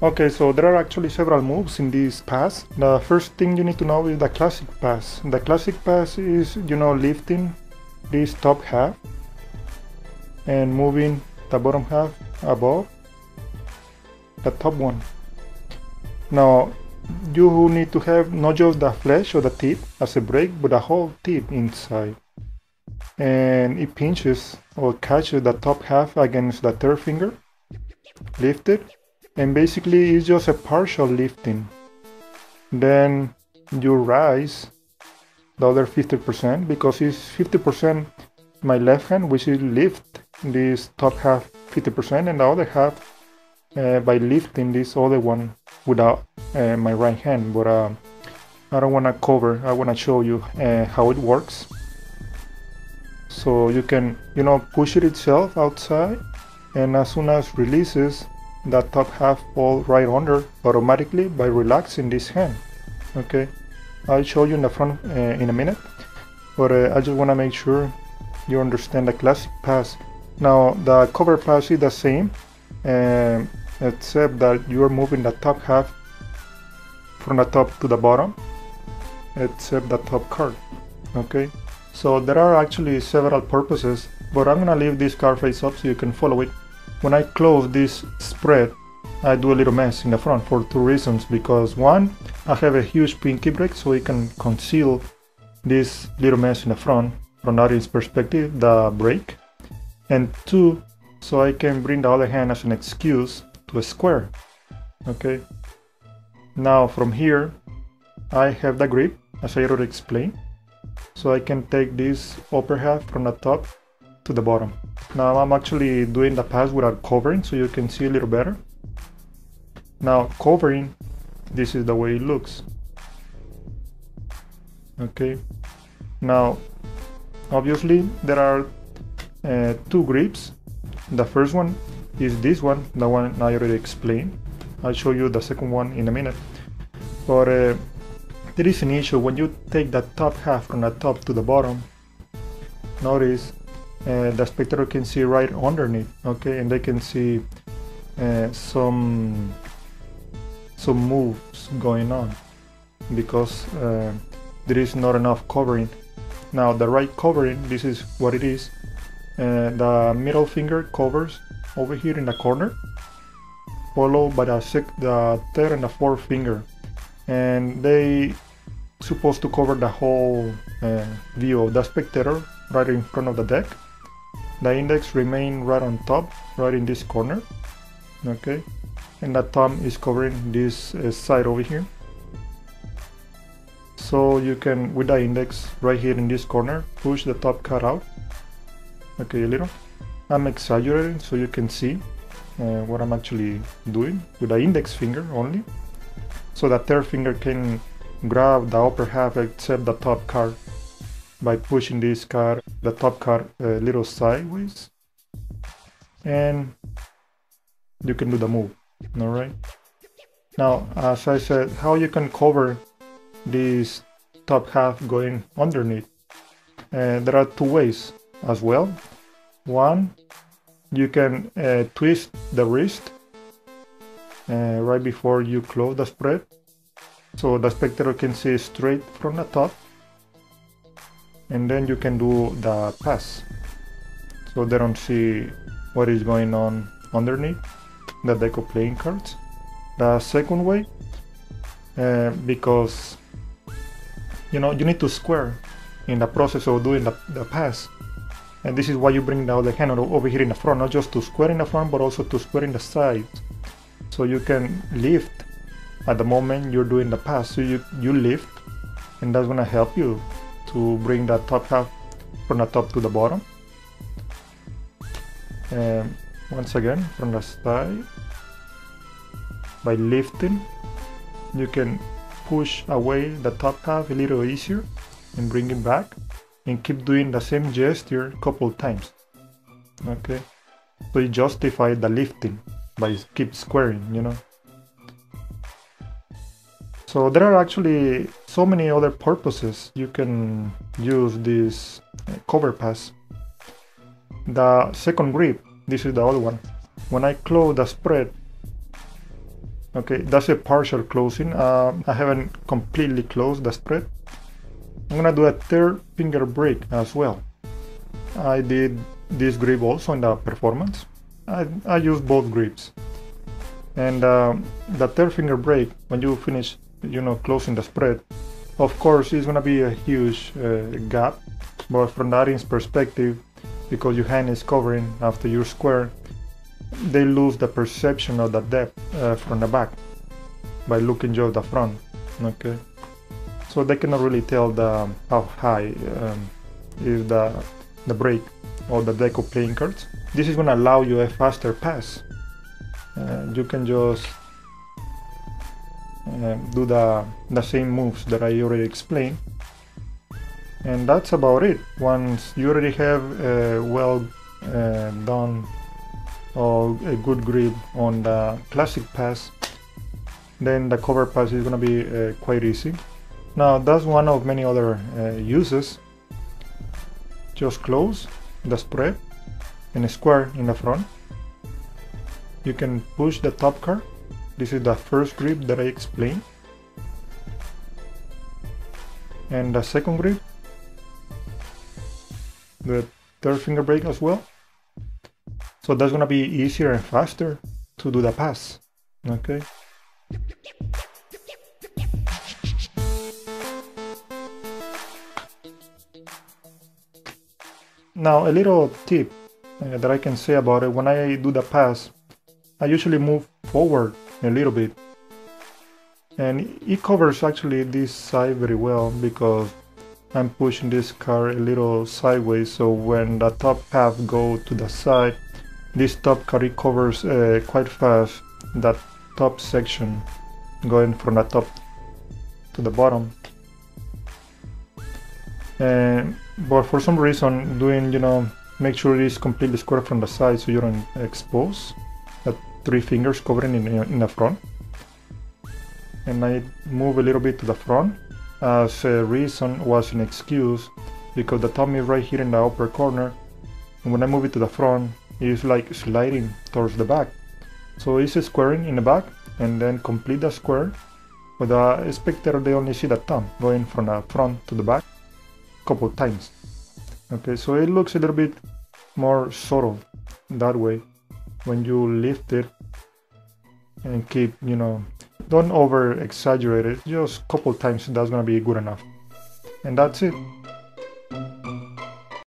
Okay, so there are actually several moves in this pass. The first thing you need to know is the classic pass. The classic pass is, lifting this top half and moving the bottom half above the top one. Now, you need to have not just the flesh or the tip as a break, but the whole tip inside. And it pinches or catches the top half against the third finger, lift it, and basically it's just a partial lifting. Then you rise the other 50% because it's 50% my left hand, which is lift this top half 50%, and the other half by lifting this other one without my right hand. But I don't want to cover, I want to show you how it works. So you can, push it itself outside, and as soon as releases, the top half fall right under automatically by relaxing this hand. Okay, I'll show you in the front in a minute, but I just want to make sure you understand the classic pass. Now the cover pass is the same, except that you are moving the top half from the top to the bottom, except the top card. Okay, so there are actually several purposes, but I'm gonna leave this card face up so you can follow it. When I close this spread, I do a little mess in the front for two reasons. Because one, I have a huge pinky break, so it can conceal this little mess in the front from the audience perspective, the break. And two, so I can bring the other hand as an excuse to a square. Okay. Now from here, I have the grip, as I already explained. So I can take this upper half from the top to the bottom. Now I'm actually doing the pass without covering, so you can see a little better. Now covering, this is the way it looks. Okay. Now obviously there are two grips. The first one is this one, the one I already explained. I'll show you the second one in a minute. But there is an issue when you take the top half from the top to the bottom. Notice the spectator can see right underneath, okay, and they can see some moves going on because there is not enough covering. Now the right covering, this is what it is. The middle finger covers over here in the corner, followed by the third and the fourth finger, and they supposed to cover the whole view of the spectator right in front of the deck. The index remain right on top, right in this corner, okay, and the thumb is covering this side over here. So you can, with the index right here in this corner, push the top card out, okay, a little. I'm exaggerating so you can see what I'm actually doing with the index finger only. So the third finger can grab the upper half except the top card by pushing this card, the top card, a little sideways, and you can do the move. All right. Now, as I said, how you can cover this top half going underneath? There are two ways as well. One, you can twist the wrist right before you close the spread, so the spectator can see straight from the top, and then you can do the pass so they don't see what is going on underneath the deck of playing cards. The second way, because you need to square in the process of doing the pass, and this is why you bring the other hand over here in the front, not just to square in the front but also to square in the sides, so you can lift at the moment you're doing the pass. So you lift, and that's gonna help you to bring the top half from the top to the bottom. And once again, from the side, by lifting, you can push away the top half a little easier and bring it back, and keep doing the same gesture a couple times. Okay, so you justify the lifting by keep squaring, So there are actually so many other purposes you can use this cover pass. The second grip, this is the other one. When I close the spread, Okay, that's a partial closing. I haven't completely closed the spread. I'm gonna do a third finger break as well. I did this grip also in the performance. I used both grips. And the third finger break, when you finish, closing the spread, of course it's gonna be a huge gap, but from the audience perspective, because your hand is covering after your square, they lose the perception of the depth from the back by looking just the front. Okay, so they cannot really tell how high is the break or the deck of playing cards. This is going to allow you a faster pass. You can just do the same moves that I already explained, and that's about it. Once you already have a well done or a good grip on the classic pass, then the cover pass is going to be quite easy. Now that's one of many other uses. Just close the spread and square in the front. You can push the top card. This is the first grip that I explained. And the second grip, the third finger break as well. So that's gonna be easier and faster to do the pass. Okay. Now a little tip that I can say about it: when I do the pass, I usually move forward a little bit, and it covers actually this side very well because I'm pushing this card a little sideways, so when the top half go to the side, this top card, it covers quite fast that top section going from the top to the bottom. But for some reason doing, make sure it is completely square from the side so you don't expose the three fingers covering in the front. And I move a little bit to the front as a reason, was an excuse, because the thumb is right here in the upper corner, and when I move it to the front, it's like sliding towards the back. So it's squaring in the back and then complete the square, but the spectator, they only see the thumb going from the front to the back a couple times. Okay, so it looks a little bit more subtle that way when you lift it and keep, don't over exaggerate it, just a couple times, that's gonna be good enough. And that's it.